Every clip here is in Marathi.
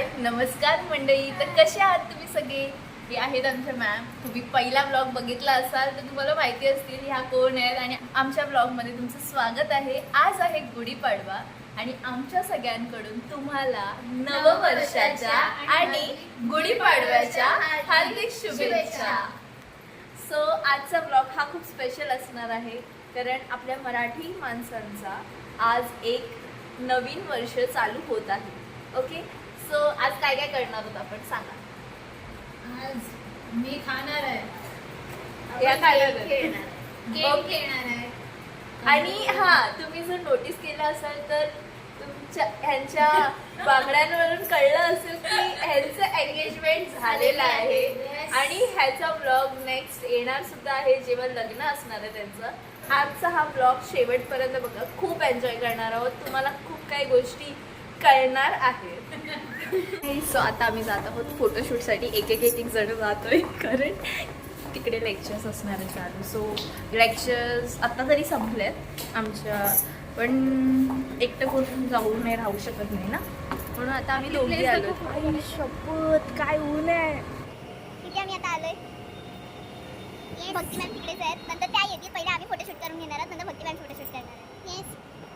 हाय नमस्कार मंडळी. तर कसे आहात तुम्ही सगळे? हे आहेत आमच्या मॅम. तुम्ही पहिला ब्लॉग बघितला असाल तर तुम्हाला माहिती असतील ह्या कोण आहेत आणि आमच्या ब्लॉगमध्ये तुमचं स्वागत आहे. आज आहे गुढीपाडवा आणि आमच्या सगळ्यांकडून तुम्हाला नववर्षाच्या आणि गुढीपाडव्याच्या हार्दिक शुभेच्छा. सो आजचा ब्लॉग हा खूप स्पेशल असणार आहे कारण आपल्या मराठी माणसांचा आज एक नवीन वर्ष चालू होत आहे. ओके, सो आज काय काय करणार आहोत आपण सांगा. आज मी खाणार आहे, या खाणार गेम खेळणार आहे. आणि हा, तुम्ही जर नोटीस केलं असाल तर तुमच्या ह्यांच्या बांगड्यांवरून कळलं असेल की ह्यांचं एंगेजमेंट झालेलं आहे. Yes. आणि ह्याचा ब्लॉग नेक्स्ट येणार सुद्धा आहे जेव्हा लग्न असणार आहे त्यांचं. आजचा हा ब्लॉग शेवटपर्यंत बघा, खूप एन्जॉय करणार आहोत. तुम्हाला खूप काही गोष्टी कळणार आहेत. सो आता आम्ही जात आहोत फोटोशूटसाठी. एक जण जातोय कारण तिकडे लेक्चर्स असणार आहे चालू. सो लेक्चर्स आत्ता तरी संपलेत आमच्या, पण एकटं कोण जाऊ नाही राहू शकत नाही ना, म्हणून आता आम्ही दोघी आलो. शपथ काय ऊन आहे. तिथे आम्ही आता आलोय. भक्ती मॅम तिकडेच आहेत, नंतर त्या येतील. पहिले आम्ही फोटोशूट करून घेणार आहोत, नंतर भक्ती मॅम फोटोशूट करणार आहे. येस.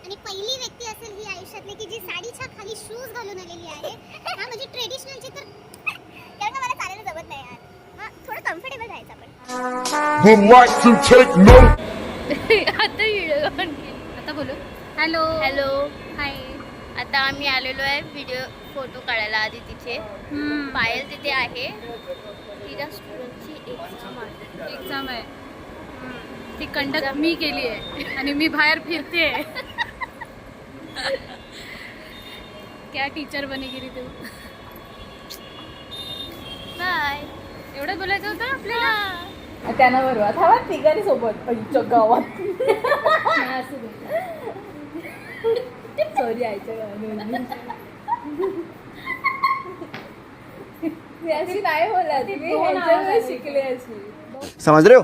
आणि पहिली व्यक्ती असेल ही आयुष्यातली की जी साडीच्या खाली शूज घालून आलेली आहे. हा म्हणजे ट्रेडिशनलची तर कारण का मला चालायला जमत नाही यार. मग थोडं कम्फर्टेबल राहायचं आपण. आता बोलू. हॅलो हॅलो, हाय. आता आम्ही आलेलो आहे व्हिडिओ फोटो काढायला. आधी तिथे पायल तिथे आहे, तिच्या स्टुडंटची एक्झाम आहे. ती कंडक्ट मी केली आहे आणि मी बाहेर फिरते. क्या टीचर बनेगी रे तू. बाय. एवढं बोलायचं होतं आपल्याला. त्यांना बरोबर हवा तिघांनी सोबत आईच्या गावात. सॉरी, आईच्या गावात मी अशी नाही बोलत. मी ह्यांच्यामुळे शिकले अशी. समझ रहे हो?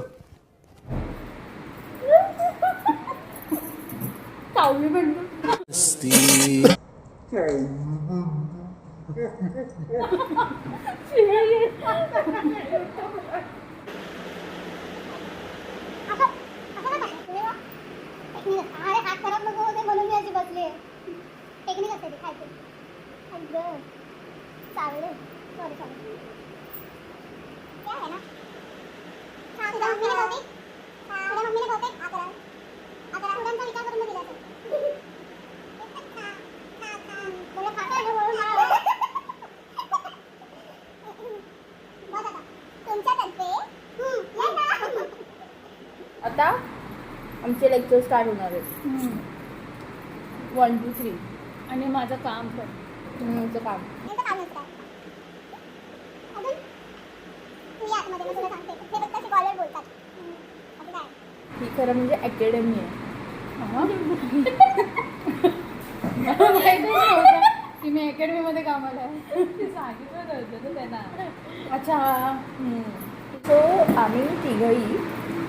कावली म्हणतो. अरे हात खराब नको होते म्हणून मी अशी बसले. टेक्निक असते ती खायची. चावले. Sorry sorry. क्या है ना? तुझ्या मम्मीने बहुतेक हा करा. स्टुडंटचा विचार करून दिला असेल. बोला खाता आहे म्हणून मला बघ आता तुमच्यातर्फे ये ना. आता आमचे लेक्चर स्टार्ट होणार आहेत. 1 2 3. आणि माझं काम पण. तुमचं काम. यांचं काम नसतं. अजून तू या आतमध्ये, मी तुला सांगते. ते फक्त शिकवायला बोलतात. असं काय? ही खरं म्हणजे अकॅडमी आहे. की मी अकॅडमी मध्ये कामाला आहे. सांगितलं होतं त्यांना. अच्छा. सो आम्ही तिघही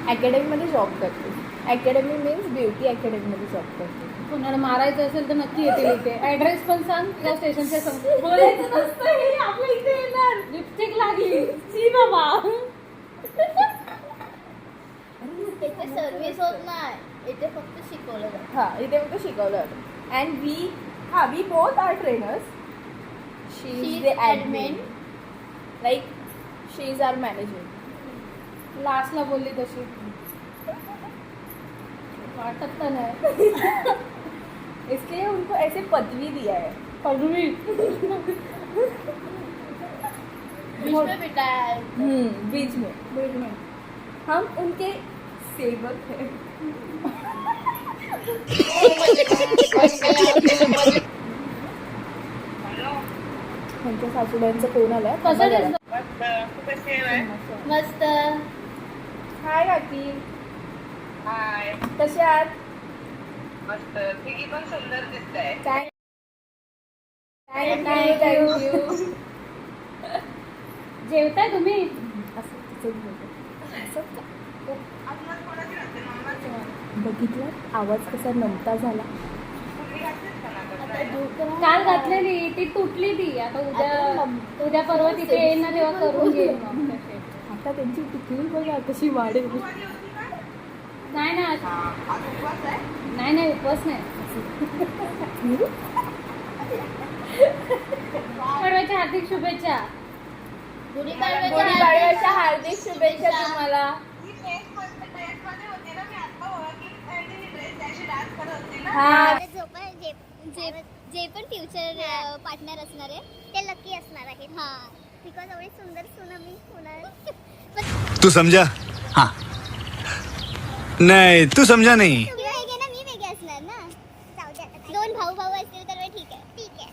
अकॅडमीमध्ये जॉब करतो. अकॅडमी मीन्स ब्युटी अकॅडमीमध्ये जॉब करतो. कोणाला मारायचं असेल तर नक्की येतील इथे. ऍड्रेस पण सांग. या स्टेशनच्या समोर. बोलायचं नसतं हे. आपल्या इथे येणार. लिपस्टिक लागली. सी बाबा. इथे सर्व्हिस होत नाही, इथे फक्त शिकवलं जातं. हां, इथे फक्त शिकवलं जातं. And we both are trainers. She is the admin, like she is our manager. लास्टला बोलली तशी वाटत तर नाही. इसलिए उनको ऐसे पदवी दिया है. पदवी. बीच में बिठाया है. बीच में हम उनके सेवक हैं. त्यांच्या सासूबाईंचं फोन आलाय. कसं दिसतं? मस्त. हाय काकी, हाय, कसे आहात? मस्त. तिघी पण सुंदर दिसताय. थँक्यू. जेवताय तुम्ही? असं तिचं बोलतो. असं का? आपल्याला कोणाची राहते मम्माची? बघितलं आवाज कसा नमता झाला. कुठली घातलीस का ना? काल घातलेली ती तुटली ती आता उद्या परवा तिथे येईल ना तेव्हा करून घेईल मग तसे. आता त्यांची टिकली बघा कशी वाढेल. नाही ना नाही उपवास नाही. परवाच्या हार्दिक शुभेच्छा. गुढीपाडव्याच्या हार्दिक शुभेच्छा तुम्हाला. हा जे पण फ्युचर पार्टनर असणार आहे ते लकी असणार आहेत. हा बिकॉज एवढी सुंदर सून आम्ही होणार. तू समझा? हाँ नहीं तू समझा नहीं. तुम्ही वेगळे ना मी वेगळे असणार ना. जाऊ दे आता. दोन भाऊ भाऊ असतील तर ठीक आहे. ठीक आहे.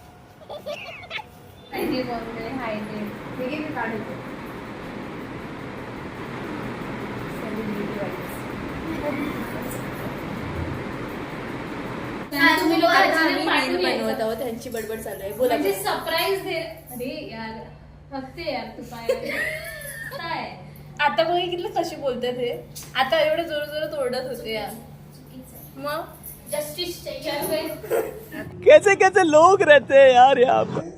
तुम्ही लोक अचानक पाठवून बनवत यायचं. आहोत त्यांची बडबड चालू आहे. बोला म्हणजे सरप्राईज दे. अरे यार हसते यार तू काय आता बघितलं कशी बोलतात हे. आता एवढे जोर जोरात ओरडत होते यार. मग जस्टिस कैसे कैसे लोग रहते हैं यार यहाँ पे.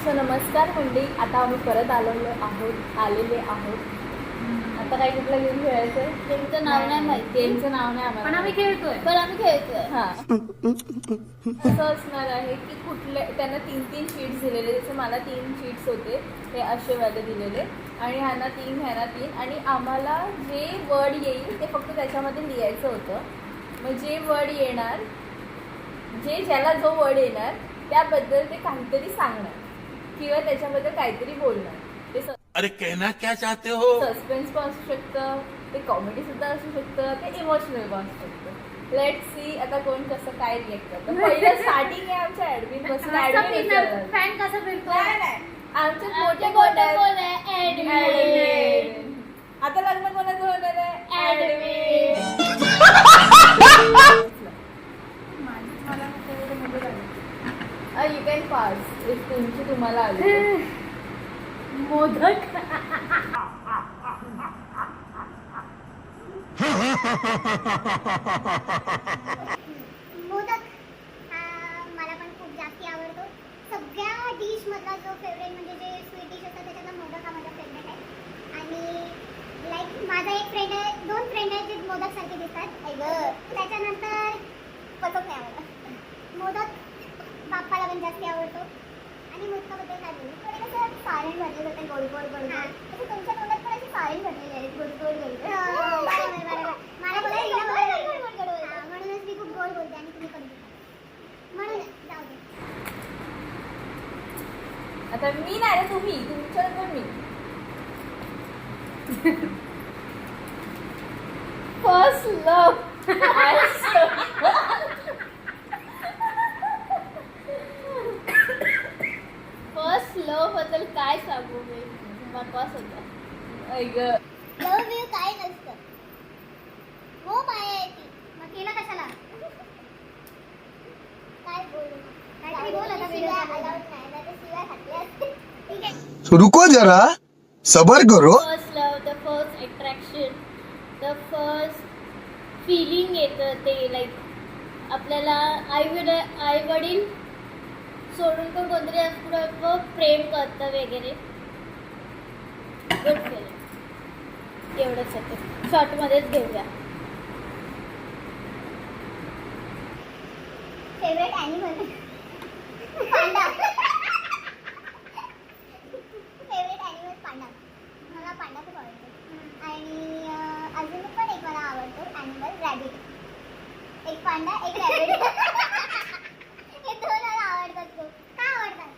सो नमस्कार मंडळी. आता आम्ही परत आलेले आहोत. आता काय कुठलं गेम खेळायचंय? गेमचं नाव नाही माहिती, गेमचं नाव नाही पण आम्हाला. आम्ही खेळतोय. पण आम्ही खेळतोय. हा असं असणार आहे की कुठले त्यांना 3 शीट्स दिलेले. जसे मला 3 शीट्स होते ते असे वाले दिलेले आणि ह्यांना 3 ह्यांना 3 आणि आम्हाला जे वर्ड येईल ते फक्त त्याच्यामध्ये लिहायचं होतं. मग जे वर्ड येणार ज्याला जो वर्ड येणार त्याबद्दल ते काहीतरी सांगणार किंवा त्याच्याबद्दल काहीतरी बोलणार. ते अरे कहना क्या चाहते हो. सस्पेन्स पण असू शकतं, ते कॉमेडी सुद्धा असू शकतं, ते इमोशनल पण असू शकतं. लेट सी आता कोण कसं काय रिएक्ट करतं. पहिलं स्टार्टिंग आहे आमच्या ऍडमिन पासून. फॅन कसा फिरतो. आमचे मोठे बोल मोठे आहे ऍडमिन. आता लग्न कोणाचं होणार आहे? Admin. You can pass if तुमची तुम्हाला आली. मोदक मोदक मला पण खूप जास्ती आवडतो. सगळ्या डिश मधला जो फेवरेट म्हणजे जे स्वीट डिश असतात त्याच्यातला मोदक हा माझा फेवरेट आहे. आणि लाईक माझा एक फ्रेंड आहे, 2 फ्रेंड आहेत जे मोदक सारखे दिसतात. त्याच्यानंतर पचक नाही आवडत मोदक. बाप्पाला पण जास्ती आवडतो. आणि मोदकाबद्दल काय बोलू, थोडे कसं सारण भरलेलं होतं गोड गोड गोड. तसं तुमच्या तोंडात पण अशी सारण भरलेली आहेत गोड गोड गोड. मला म्हणूनच मी खूप गोड बोलते आणि तुम्ही कमी म्हणून जाऊ दे. आता मी नाही रे, तुम्ही तुमच्यात पण मी. फर्स्ट लव. फर्स्ट लव बद्दल काय सांगू मी. बकवास होता. लव्ह यू काय नसतं. हो माया आहे ती. मग केला कशाला? काय बोलू? काहीतरी बोल आता. शिव्या allowed नाही. नाहीतर शिव्या घातल्या असतील. ठीक आहे. रुको जरा सबर करो. First love, the first attraction, the first feeling येतं ते लाईक आपल्याला आई वडील सोडून पण कोणतरी असं प्रेम करतं वगैरे. Good feeling. एवढंच होतं. शॉर्टमध्येच घेऊया. Favourite animal panda. Favourite animal panda. मला पांडा खूप आवडतो. आणि अजून पण एक मला आवडतो ॲनिमल रॅबिट. एक पांडा एक रॅबिट. हे 2 मला आवडतात खूप. का आवडतात?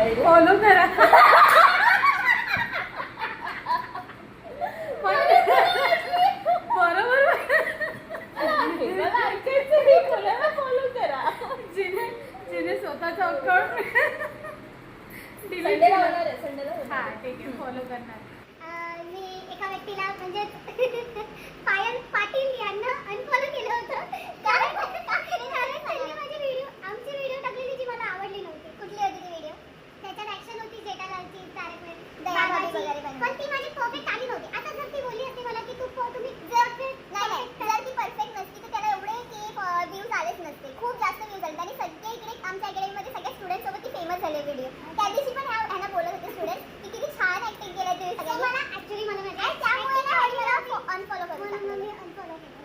आयडिया. फॉलो करा. बरोबर. मला ऐकायचं नाही, कोणाला फॉलो करा. जिने स्वतःचा अकाउंट संडेला होणार आहे, संडेला होणार हा आहे. ठीक आहे, फॉलो करणार. मी एका व्यक्तीला म्हणजे पायल पाटील यांना अनफॉलो केलं होतं कारण त्यांनी माझे व्हिडिओ आमचे व्हिडिओ टाकलेली जी मला आवडली नव्हती. कुठली होती ती व्हिडिओ? त्याच्यात ऍक्शन होती जेठालालची, तारक पण ती माझी परफेक्ट आली नव्हती. आता जर ती बोलली असती मला की तुम्ही जर ती परफेक्ट नसती तर त्याला एवढे व्ह्यूज आलेच नसते. खूप जास्त व्ह्यूज आले आणि सगळे इकडे आमच्या अकॅडमीमध्ये सगळ्या स्टुडंट सोबत ती फेमस झाले व्हिडिओ. त्या दिवशी पण ह्यांना बोलत होते स्टुडंट की किती छान ऍक्टिंग केलं तुम्ही सगळ्यांनी. मला ऍक्च्युली मला त्यामुळे ना हळू मला अनफॉलो करू म्हणून मी अनफॉलो केलं.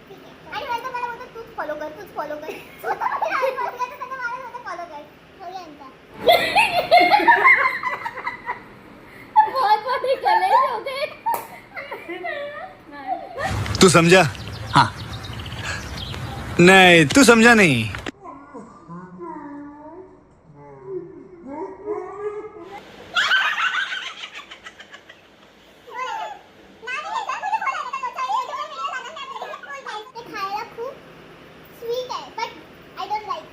ठीक आहे. आणि नंतर मला बोलतो तूच फॉलो कर. स्वतः फॉलो कर. होईल यांचा. बहुत बड़ी कलेश हो गए. तू समझा? हाँ. नहीं, तू समझा नहीं. ते खायला खूप स्वीट आहे बट आय डोंट लाईक.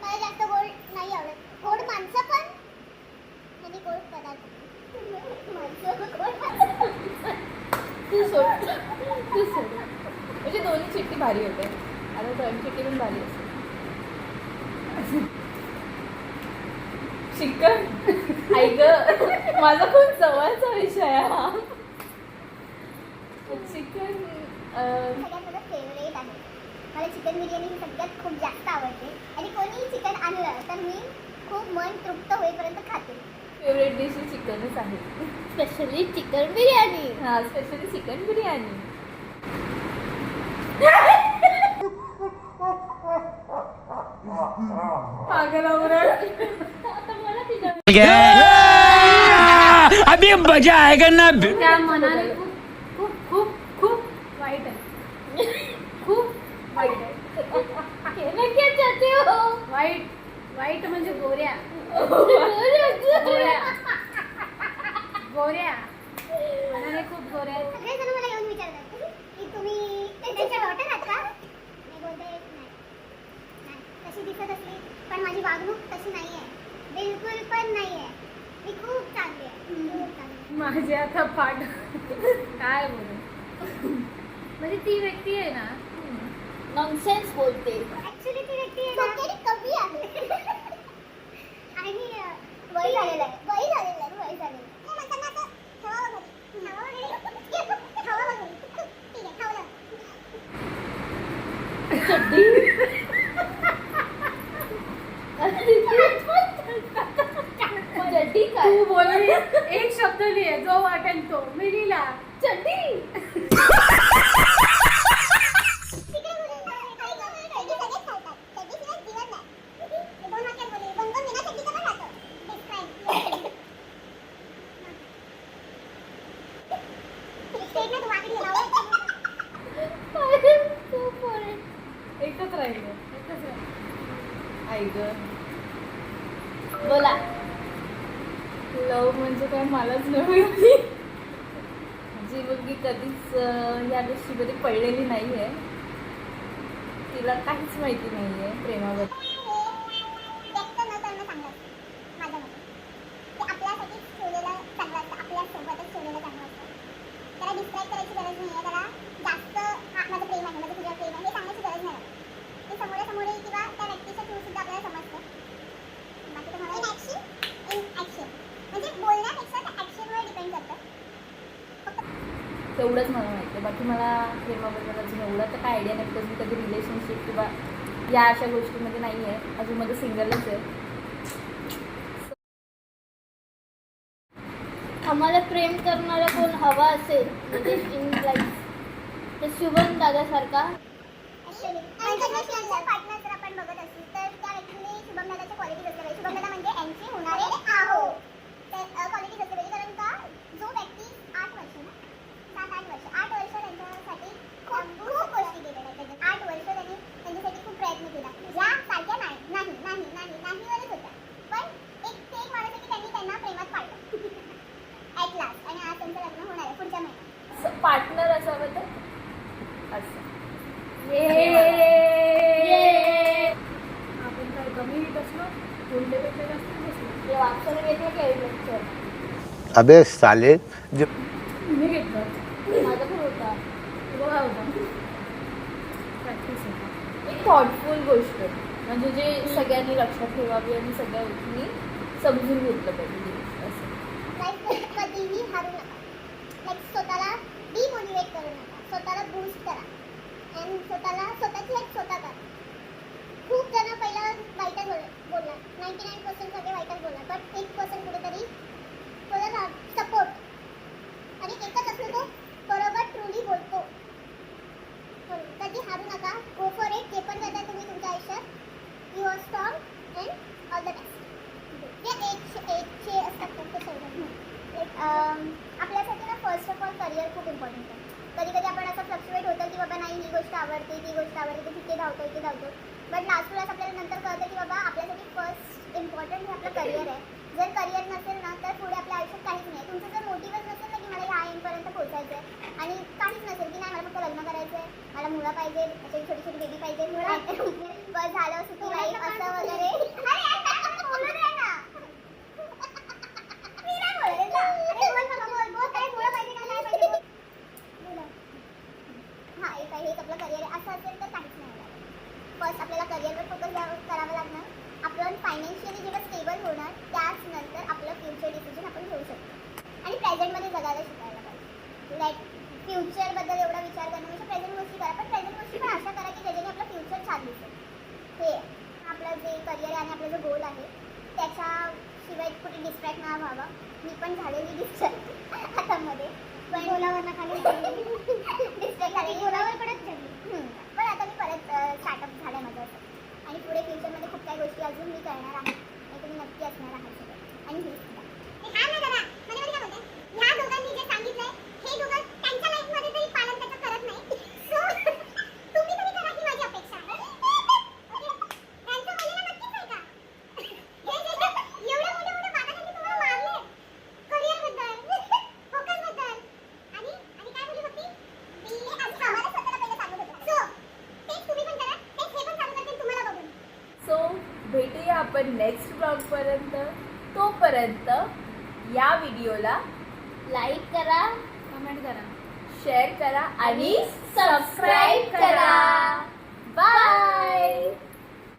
मला जास्त गोड नाही आवडत. गोड माणसं पण आणि गोड पदार्थ. तू सोड. म्हणजे दोन्ही चिठ्ठी भारी होते. आता दोन चिठ्ठी पण भारी असते. चिकन ऐक माझा खूप जवळचा विषय हा. चिकन सगळ्यात माझं फेवरेट आहे. मला चिकन बिर्याणी ही सगळ्यात खूप जास्त आवडते आणि कोणी चिकन आणलं तर मी खूप मन तृप्त होईपर्यंत खाते. फेवरेट डिश चिकनच आहे. Specially chicken biryani. हा स्पेशली चिकन बिर्याणी. पागल आवरण. आता मला तिला अभी मजा आएगा ना. त्या मनाने खूप खूप खूप खूप वाईट आहे. खूप वाईट आहे. कहना क्या चाहते हो? वाईट वाईट म्हणजे गोऱ्या. गोऱ्या मनाने खूप गोऱ्या आहेत. सगळेजण मला येऊन विचारतात की तुम्ही त्यांच्या डॉटर आहात का? मी बोलते नाही. तशी दिसत असली पण माझी वागणूक तशी नाही आहे. बिलकुल पण नाही आहे. मी खूप चांगली आहे. खूप चांगली. माझे आता पाठ काय बोलू. म्हणजे ती व्यक्ती आहे ना, नॉनसेन्स बोलते. ऍक्च्युली ती व्यक्ती आहे ना कमी आहे आणि वय झालेलं आहे. वय झालेलं. ते म्हणतात ना असं ठेवावं घरी. ठेवावं घरी. ठीक आहे ठेवलं. चड्डी काय? तू बोलली एक शब्द लिहे जो वाटेल तो. मी लिहिला चड्डी. तिकडे बोलून चड्डी सगळेच घालतात. चड्डीशिवाय जीवन नाही. ते दोन वाक्यात बोलले. कोण कोण बिना चड्डीचं पण राहतं. स्टेटमेंट वाकडी लावलं. एकच राहिलं. ऐक बोला. लव म्हणजे काय मलाच नाही माहिती. जी मुलगी कधीच या गोष्टीमध्ये पडलेली नाही आहे तिला काहीच माहिती नाही आहे प्रेमाबद्दल. व्यक्त न करणं चांगलं असतं माझ्या मते. ते आपल्यासाठी ठेवलेलं चांगलं असतं. आपल्यासोबतच ठेवलेलं चांगलं असतं. त्याला डिस्क्राईब करायची गरज नाही आहे. त्याला जास्त माझं प्रेम आहे, माझं तुझ्यावर प्रेम आहे हे सांगण्याची गरज नाही. ते समोरासमोर किंवा त्या व्यक्तीच्या थ्रू सुद्धा आपल्याला समजतं. बाकी तुम्हाला इन ॲक्शन म्हणजे बोलण्यापेक्षा त्या ॲक्शनवर डिपेंड करतं. तेवढंच मला माहिती आहे. बाकी मला प्रेमाबद्दल अजून एवढं तर काय आयडिया नाही. बिकॉज मी कधी रिलेशनशिप किंवा या अशा गोष्टीमध्ये नाही आहे. अजून माझं सिंगलच आहे. आम्हाला प्रेम करणारा कोण हवा असेल म्हणजे इन लाईफ तर शुभम दादासारका. इंटरनॅशनल पार्टनर जर आपण बघत असू तर त्या व्यक्तीने शुभम दादाच्या क्वालिटीज असल्या पाहिजे. शुभम दादा म्हणजे यांचे होणारे आहो तर क्वालिटीज असल्या पाहिजे. कारण का जो व्यक्ती 8 वर्ष ना 7-8 वर्ष 8 वर्ष त्यांच्यासाठी खूप गोष्टी केलेल्या आहेत. 8 वर्ष त्यांनी त्यांच्यासाठी खूप प्रयत्न केला. या सारख्या नाही वरच होत्या. पण एक माणूस पार्टनर असावं तर असं. आपण काय कमी बसलो बोलण्यापेक्षा जास्त बसलो. या वापसाने घेतलं काय लेक्चर अबे साले जो मी घेतलं माझा पण होता. बघा होता प्रॅक्टिस होता. एक थॉटफुल गोष्ट म्हणजे जे सगळ्यांनी लक्षात ठेवावी आणि सगळ्यांनी समजून घेतलं पाहिजे असं. लाईफ कधीही हारू नका. लाईक स्वतःला डिमोटिवेट करू नका. स्वतःला बूस्ट करा आणि स्वतःची हेल्प स्वतः करा. खूप जण पहिला वाईटच बोलणार, 99% सगळे वाईटच बोलणार, बट 1% कुठेतरी थोडा सपोर्ट आणि एकच असतो तो बरोबर ट्रूली बोलतो. कधी हारू नका. Go for it. जे पण करताय तुम्ही तुमच्या आयुष्यात you are strong and all the best. जे एजचे असतात ते सर्व आपल्यासाठी ना फर्स्ट ऑफ ऑल करिअर खूप इम्पॉर्टंट आहे. कधी कधी आपण असं फ्लक्च्युएट होतं की बाबा नाही ही गोष्ट आवडते ती गोष्ट आवडते तिथे धावतो इथे धावतो, बट लास्ट क्लास आपल्याला नंतर कळतं की बाबा आपल्यासाठी फर्स्ट इम्पॉर्टंट हे आपलं करिअर आहे. जर करिअर नसेल ना तर पुढे आपल्या आयुष्यात काहीच नाही. तुमचं जर मोटिव्हच नसेल ना की मला ह्या एंडपर्यंत पोहोचायचं आहे आणि काहीच नसेल की नाही मला फक्त लग्न करायचं आहे, मला मुलं पाहिजे, अशी छोटी छोटी बेबी पाहिजे, बस झालं सुखी लाईफ असं वगैरे. बोलू दे ना. मी नाही बोलत ना. अरे बोल बाबा बोल काय मुलं पाहिजे का नाही पाहिजे बोल. हां एक आहे हेच आपलं करिअर आहे असं असेल तर काहीच नाही होणार. फर्स्ट आपल्याला करिअरवर फोकस करावं लागणार. आपण फायनान्शियली जेव्हा स्टेबल होणार त्याच नंतर आपलं फ्युचर डिसिजन आपण घेऊ शकतो. आणि प्रेझेंटमध्ये जगायला शिकायला पाहिजे. लाईक फ्युचरबद्दल एवढा विचार करण्यापेक्षा प्रेझेंट गोष्टी करा, पण प्रेझेंट गोष्टी पण अशा करा की त्याच्याने आपलं फ्युचर छान दिसेल. हे आपलं जे करिअर आहे आणि आपला जो गोल आहे त्याच्याशिवाय कुठे डिस्ट्रॅक्ट नाही व्हावा. मी पण झालेली डिस्ट्रॅक्ट आता मध्ये, पण ओलावरनं खाली डिस्ट्रॅक्ट झालेली, ओलावरकडेच झाली. पण आता मी परत स्टार्टअप झालं आहे माझं असं. आणि पुढे फ्युचरमध्ये खूप काही गोष्टी अजून मी करणार आहे आणि तुम्ही नक्की असणार आहात सगळं. आणि हे सुद्धा हा ना दादा मध्ये काय बोलते ह्या दोघांनी जे सांगितलंय हे दोघं त्यांच्या लाईफमध्ये तरी पालन त्याचं करत नाही. सो तुम्ही तरी करा ही माझी अपेक्षा आहे. त्यांचं बोलणं नक्कीच आहे का? एवढे मोठे बाबांनी तुम्हाला मारले करिअरबद्दल, फोकसबद्दल आणि काय बोलली होती आम्हाला स्वतःला पहिलं सांगत होतं. सो तेच तुम्ही पण करा, तेच हे पण चालू करतील तुम्हाला बघून. सो भेटूया आपण नेक्स्ट ब्लॉगपर्यंत. तोपर्यंत या व्हिडिओला लाईक करा, कमेंट करा, शेअर करा आणि सबस्क्राईब